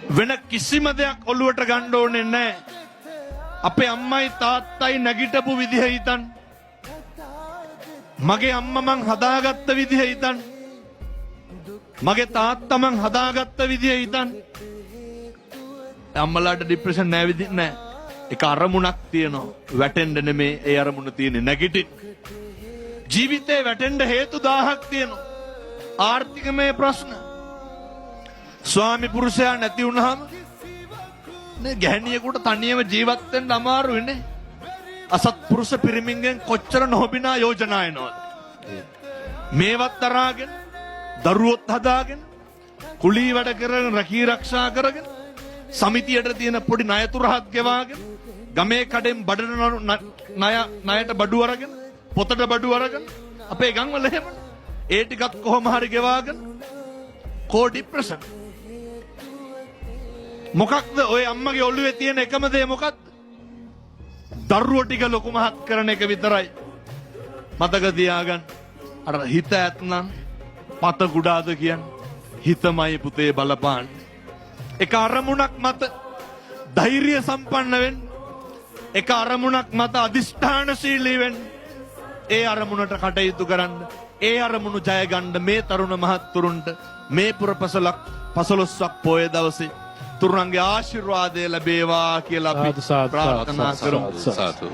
වෙන කිසිම දෙයක් ඔළුවට ගන්න ඕනේ නැහැ. අපේ අම්මයි තාත්තයි නැගිටපු විදිහ හිතන්න. මගේ අම්මා මං හදාගත්ත විදිහ හිතන්න. මගේ තාත්තා මං හදාගත්ත විදිහ හිතන්න. අම්මලාට ડિප්‍රෙෂන් නැහැ විදිහ නැහැ. ඒක අරමුණක් තියෙනවා. වැටෙන්න නෙමේ ඒ අරමුණ තියෙන්නේ නැගිටින්න. ජීවිතේ වැටෙන්න හේතු 1000ක් තියෙනවා. ආර්ථිකමය ප්‍රශ්න. ස්වාමි පුරුෂයා නැති වුණාම නේ ගැහණියෙකුට තනියම ජීවත් වෙන්න අමාරුයි නේ. අසත්පුරුෂ පිරිමින්ගෙන් කොච්චර නොබිනා යෝජනා එනවද? මේවත් තරහාගෙන දරුවොත් හදාගෙන කුලී වැඩ කරගෙන රැකී ආරක්ෂා කරගෙන සමිතියට තියෙන පොඩි ණය තුරහක් ගෙවාගෙන ගමේ කඩෙන් බඩට ණයට බඩු අරගෙන පොතට බඩු අරගෙන අපේ ගම්වල එහෙමනේ. ඒ ටිකත් කොහොම හරි ගෙවාගෙන කෝ ડિප්‍රෙෂන්. මොකක්ද ඔය අම්මගේ ඔළුවේ තියෙන එකම දේ මොකක්ද? දරුවෝ ටික ලොකු මහත් කරන එක විතරයි. මතක තියාගන්න. අර හිත ඇත්නම් පත කුඩාද කියන්නේ. හිතමයි පුතේ බලපාන්න. එක අරමුණක් මත ධෛර්ය සම්පන්න වෙන්න. එක අරමුණක් මත අදිෂ්ඨානශීලී වෙන්න. ඒ අරමුණට කටයුතු කරන්න. ඒ අරමුණු ජය ගන්න මේ තරුණ මහත්තුරුන්ට මේ පුරපසලක් 15ක් පොය දවසේ තුරුණන්ගේ ආශිර්වාදය ලැබේවා කියලා අපි ප්‍රාර්ථනා කරමු.